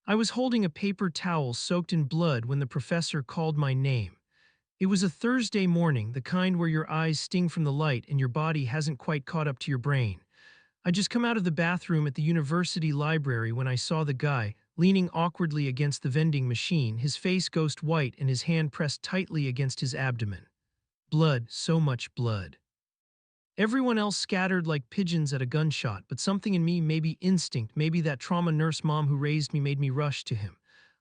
I was holding a paper towel soaked in blood when the professor called my name. It was a Thursday morning, the kind where your eyes sting from the light and your body hasn't quite caught up to your brain. I just come out of the bathroom at the university library when I saw the guy, leaning awkwardly against the vending machine, his face ghost white and his hand pressed tightly against his abdomen. Blood, so much blood. Everyone else scattered like pigeons at a gunshot, but something in me, maybe instinct, maybe that trauma nurse mom who raised me, made me rush to him.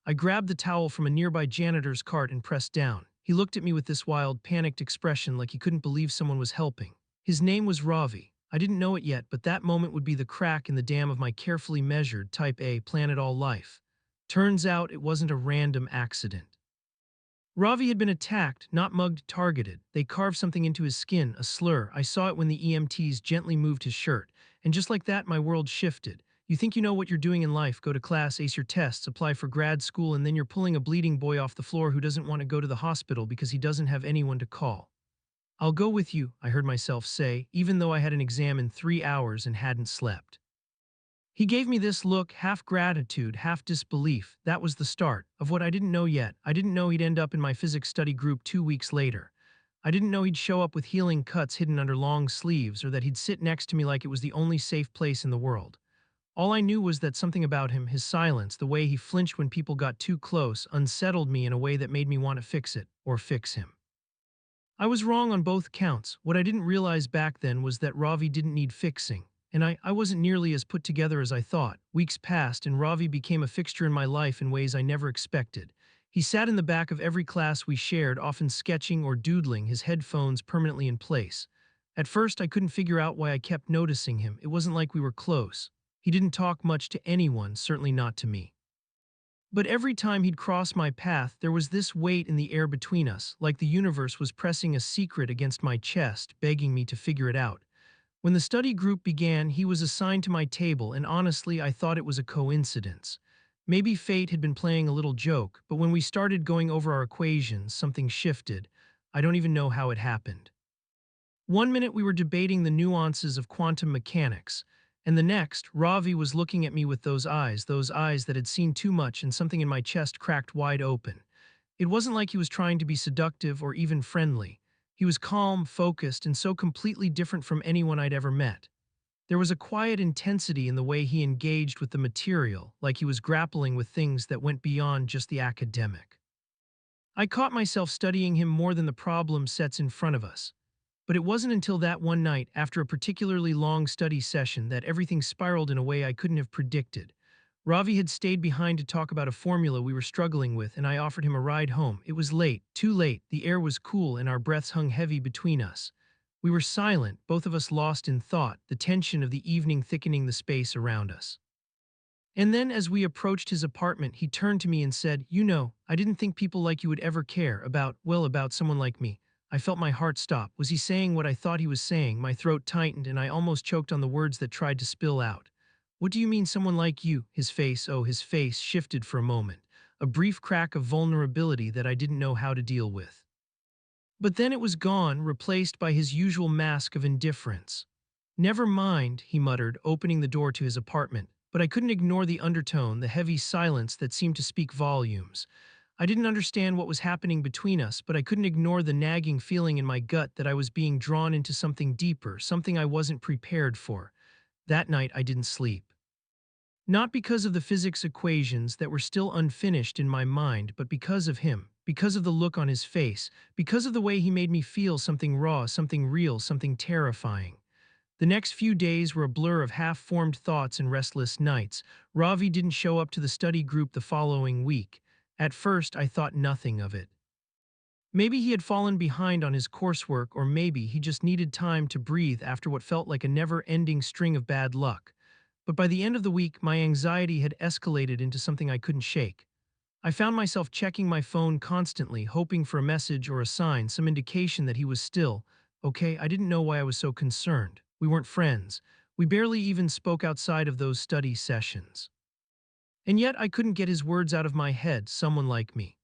I grabbed the towel from a nearby janitor's cart and pressed down. He looked at me with this wild, panicked expression like he couldn't believe someone was helping. His name was Ravi. I didn't know it yet, but that moment would be the crack in the dam of my carefully measured, type A, planet all life. Turns out it wasn't a random accident. Ravi had been attacked, not mugged, targeted. They carved something into his skin, a slur. I saw it when the EMTs gently moved his shirt. And just like that, my world shifted. You think you know what you're doing in life, go to class, ace your tests, apply for grad school, and then you're pulling a bleeding boy off the floor who doesn't want to go to the hospital because he doesn't have anyone to call. I'll go with you, I heard myself say, even though I had an exam in 3 hours and hadn't slept. He gave me this look, half gratitude, half disbelief. That was the start of what I didn't know yet. I didn't know he'd end up in my physics study group 2 weeks later. I didn't know he'd show up with healing cuts hidden under long sleeves, or that he'd sit next to me like it was the only safe place in the world. All I knew was that something about him, his silence, the way he flinched when people got too close, unsettled me in a way that made me want to fix it, or fix him. I was wrong on both counts. What I didn't realize back then was that Ravi didn't need fixing. And I wasn't nearly as put together as I thought. Weeks passed, and Ravi became a fixture in my life in ways I never expected. He sat in the back of every class we shared, often sketching or doodling, his headphones permanently in place. At first, I couldn't figure out why I kept noticing him. It wasn't like we were close. He didn't talk much to anyone, certainly not to me. But every time he'd cross my path, there was this weight in the air between us, like the universe was pressing a secret against my chest, begging me to figure it out. When the study group began, he was assigned to my table, and honestly, I thought it was a coincidence. Maybe fate had been playing a little joke, but when we started going over our equations, something shifted. I don't even know how it happened. One minute we were debating the nuances of quantum mechanics, and the next, Ravi was looking at me with those eyes that had seen too much, and something in my chest cracked wide open. It wasn't like he was trying to be seductive or even friendly. He was calm, focused, and so completely different from anyone I'd ever met. There was a quiet intensity in the way he engaged with the material, like he was grappling with things that went beyond just the academic. I caught myself studying him more than the problem sets in front of us. But it wasn't until that one night, after a particularly long study session, that everything spiraled in a way I couldn't have predicted. Ravi had stayed behind to talk about a formula we were struggling with, and I offered him a ride home. It was late, too late, the air was cool, and our breaths hung heavy between us. We were silent, both of us lost in thought, the tension of the evening thickening the space around us. And then, as we approached his apartment, he turned to me and said, "You know, I didn't think people like you would ever care about someone like me." I felt my heart stop. Was he saying what I thought he was saying? My throat tightened, and I almost choked on the words that tried to spill out. "What do you mean, someone like you?" His face shifted for a moment, a brief crack of vulnerability that I didn't know how to deal with. But then it was gone, replaced by his usual mask of indifference. "Never mind," he muttered, opening the door to his apartment, but I couldn't ignore the undertone, the heavy silence that seemed to speak volumes. I didn't understand what was happening between us, but I couldn't ignore the nagging feeling in my gut that I was being drawn into something deeper, something I wasn't prepared for. That night I didn't sleep. Not because of the physics equations that were still unfinished in my mind, but because of him, because of the look on his face, because of the way he made me feel, something raw, something real, something terrifying. The next few days were a blur of half-formed thoughts and restless nights. Ravi didn't show up to the study group the following week. At first, I thought nothing of it. Maybe he had fallen behind on his coursework, or maybe he just needed time to breathe after what felt like a never-ending string of bad luck. But by the end of the week, my anxiety had escalated into something I couldn't shake. I found myself checking my phone constantly, hoping for a message or a sign, some indication that he was still okay. I didn't know why I was so concerned. We weren't friends. We barely even spoke outside of those study sessions. And yet I couldn't get his words out of my head, someone like me.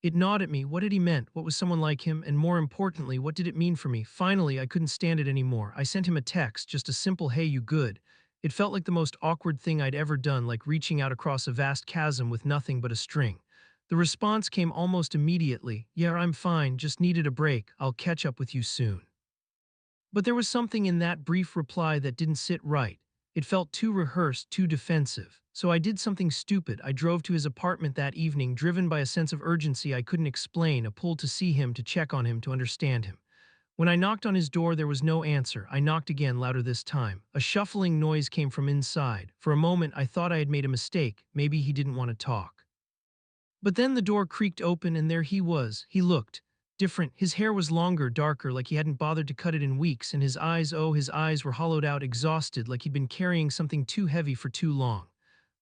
It gnawed at me. What had he meant? What was someone like him? And more importantly, what did it mean for me? Finally, I couldn't stand it anymore. I sent him a text, just a simple "Hey, you good?" It felt like the most awkward thing I'd ever done, like reaching out across a vast chasm with nothing but a string. The response came almost immediately. Yeah, I'm fine, just needed a break. I'll catch up with you soon. But there was something in that brief reply that didn't sit right. It felt too rehearsed, too defensive. So I did something stupid. I drove to his apartment that evening, driven by a sense of urgency I couldn't explain, a pull to see him, to check on him, to understand him. When I knocked on his door, there was no answer. I knocked again, louder this time. A shuffling noise came from inside. For a moment, I thought I had made a mistake. Maybe he didn't want to talk. But then the door creaked open and there he was. He looked different. His hair was longer, darker, like he hadn't bothered to cut it in weeks, and his eyes, oh, his eyes were hollowed out, exhausted, like he'd been carrying something too heavy for too long.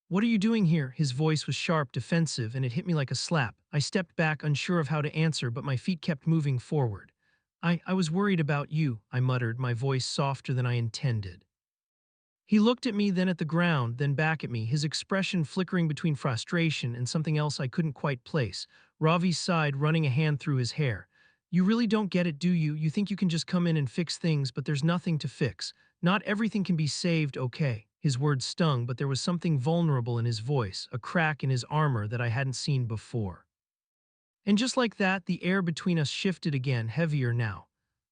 What are you doing here? His voice was sharp, defensive, and it hit me like a slap. I stepped back, unsure of how to answer, but my feet kept moving forward. I was worried about you, I muttered, my voice softer than I intended. He looked at me, then at the ground, then back at me, his expression flickering between frustration and something else I couldn't quite place. Ravi sighed, running a hand through his hair. You really don't get it, do you? You think you can just come in and fix things, but there's nothing to fix. Not everything can be saved, okay? His words stung, but there was something vulnerable in his voice, a crack in his armor that I hadn't seen before. And just like that, the air between us shifted again, heavier now.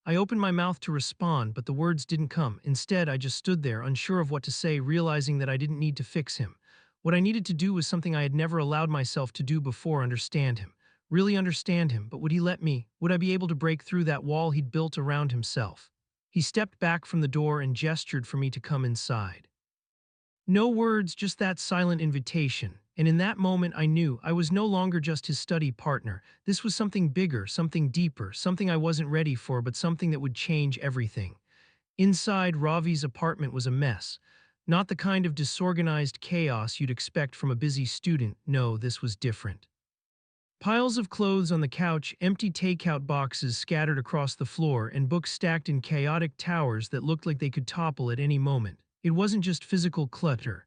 I opened my mouth to respond, but the words didn't come. Instead, I just stood there, unsure of what to say, realizing that I didn't need to fix him. What I needed to do was something I had never allowed myself to do before: understand him. Really understand him, but would he let me? Would I be able to break through that wall he'd built around himself? He stepped back from the door and gestured for me to come inside. No words, just that silent invitation. And in that moment, I knew I was no longer just his study partner. This was something bigger, something deeper, something I wasn't ready for, but something that would change everything. Inside, Ravi's apartment was a mess. Not the kind of disorganized chaos you'd expect from a busy student. No, this was different. Piles of clothes on the couch, empty takeout boxes scattered across the floor, and books stacked in chaotic towers that looked like they could topple at any moment. It wasn't just physical clutter.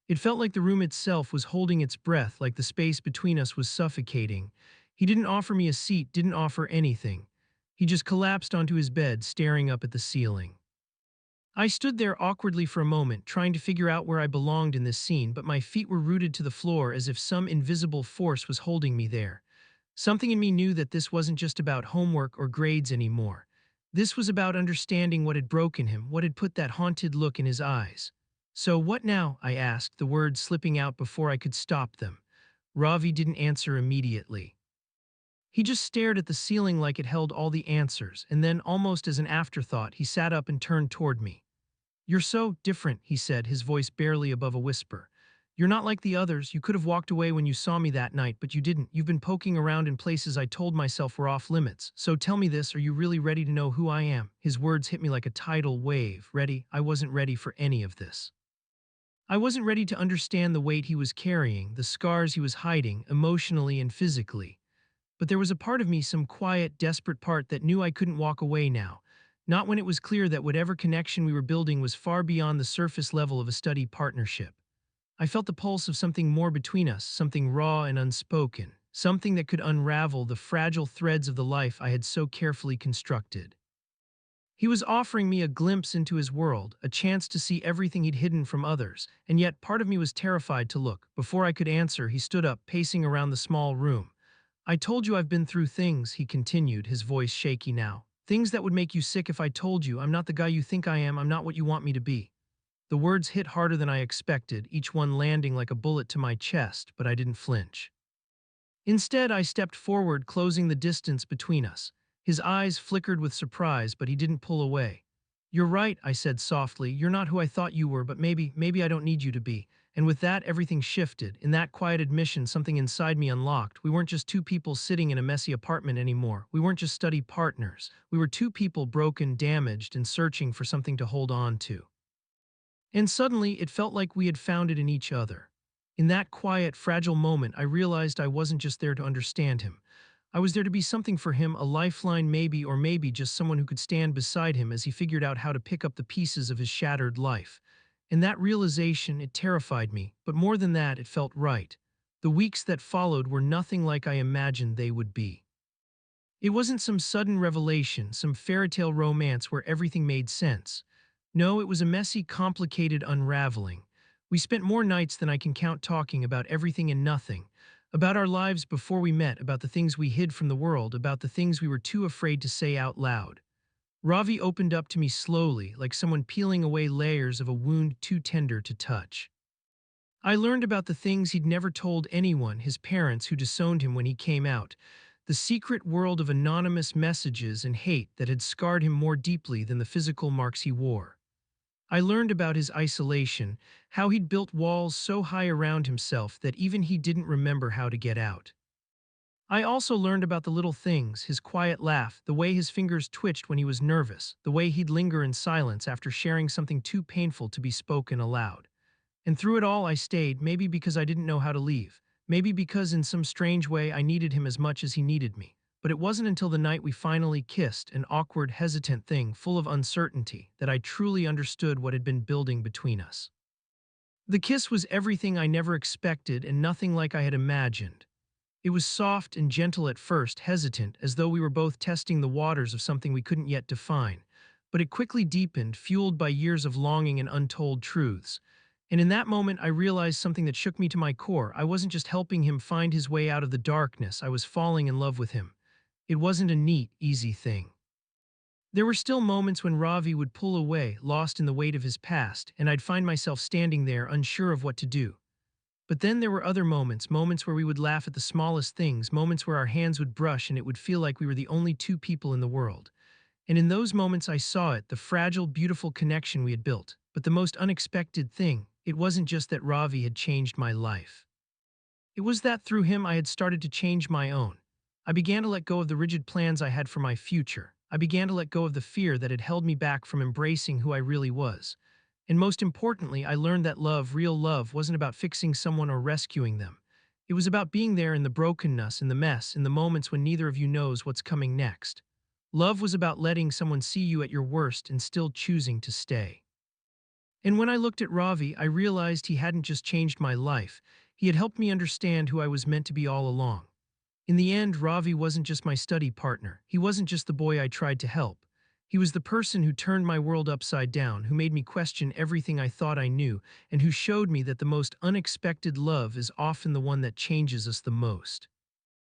It felt like the room itself was holding its breath, like the space between us was suffocating. He didn't offer me a seat, didn't offer anything. He just collapsed onto his bed, staring up at the ceiling. I stood there awkwardly for a moment, trying to figure out where I belonged in this scene, but my feet were rooted to the floor as if some invisible force was holding me there. Something in me knew that this wasn't just about homework or grades anymore. This was about understanding what had broken him, what had put that haunted look in his eyes. So what now? I asked, the words slipping out before I could stop them. Ravi didn't answer immediately. He just stared at the ceiling like it held all the answers, and then, almost as an afterthought, he sat up and turned toward me. You're so different, he said, his voice barely above a whisper. You're not like the others. You could have walked away when you saw me that night, but you didn't. You've been poking around in places I told myself were off limits. So tell me this, are you really ready to know who I am? His words hit me like a tidal wave. Ready? I wasn't ready for any of this. I wasn't ready to understand the weight he was carrying, the scars he was hiding, emotionally and physically. But there was a part of me, some quiet, desperate part, that knew I couldn't walk away now. Not when it was clear that whatever connection we were building was far beyond the surface level of a study partnership. I felt the pulse of something more between us, something raw and unspoken, something that could unravel the fragile threads of the life I had so carefully constructed. He was offering me a glimpse into his world, a chance to see everything he'd hidden from others, and yet part of me was terrified to look. Before I could answer, he stood up, pacing around the small room. I told you I've been through things, he continued, his voice shaky now. Things that would make you sick if I told you. I'm not the guy you think I am. I'm not what you want me to be. The words hit harder than I expected, each one landing like a bullet to my chest, but I didn't flinch. Instead, I stepped forward, closing the distance between us. His eyes flickered with surprise, but he didn't pull away. You're right, I said softly. You're not who I thought you were, but maybe I don't need you to be. And with that, everything shifted. In that quiet admission, something inside me unlocked. We weren't just two people sitting in a messy apartment anymore. We weren't just study partners. We were two people, broken, damaged, and searching for something to hold on to. And suddenly, it felt like we had found it in each other. In that quiet, fragile moment, I realized I wasn't just there to understand him. I was there to be something for him, a lifeline maybe, or maybe just someone who could stand beside him as he figured out how to pick up the pieces of his shattered life. And that realization, it terrified me, but more than that, it felt right. The weeks that followed were nothing like I imagined they would be. It wasn't some sudden revelation, some fairy tale romance where everything made sense. No, it was a messy, complicated unraveling. We spent more nights than I can count talking about everything and nothing, about our lives before we met, about the things we hid from the world, about the things we were too afraid to say out loud. Ravi opened up to me slowly, like someone peeling away layers of a wound too tender to touch. I learned about the things he'd never told anyone, his parents who disowned him when he came out, the secret world of anonymous messages and hate that had scarred him more deeply than the physical marks he wore. I learned about his isolation, how he'd built walls so high around himself that even he didn't remember how to get out. I also learned about the little things, his quiet laugh, the way his fingers twitched when he was nervous, the way he'd linger in silence after sharing something too painful to be spoken aloud. And through it all I stayed, maybe because I didn't know how to leave, maybe because in some strange way I needed him as much as he needed me. But it wasn't until the night we finally kissed, an awkward, hesitant thing full of uncertainty, that I truly understood what had been building between us. The kiss was everything I never expected and nothing like I had imagined. It was soft and gentle at first, hesitant, as though we were both testing the waters of something we couldn't yet define. But it quickly deepened, fueled by years of longing and untold truths. And in that moment, I realized something that shook me to my core. I wasn't just helping him find his way out of the darkness, I was falling in love with him. It wasn't a neat, easy thing. There were still moments when Ravi would pull away, lost in the weight of his past, and I'd find myself standing there, unsure of what to do. But then there were other moments, moments where we would laugh at the smallest things, moments where our hands would brush and it would feel like we were the only two people in the world. And in those moments I saw it, the fragile, beautiful connection we had built. But the most unexpected thing, it wasn't just that Ravi had changed my life. It was that through him I had started to change my own. I began to let go of the rigid plans I had for my future. I began to let go of the fear that had held me back from embracing who I really was. And most importantly, I learned that love, real love, wasn't about fixing someone or rescuing them. It was about being there in the brokenness, in the mess, in the moments when neither of you knows what's coming next. Love was about letting someone see you at your worst and still choosing to stay. And when I looked at Ravi, I realized he hadn't just changed my life, he had helped me understand who I was meant to be all along. In the end, Ravi wasn't just my study partner, he wasn't just the boy I tried to help. He was the person who turned my world upside down, who made me question everything I thought I knew, and who showed me that the most unexpected love is often the one that changes us the most.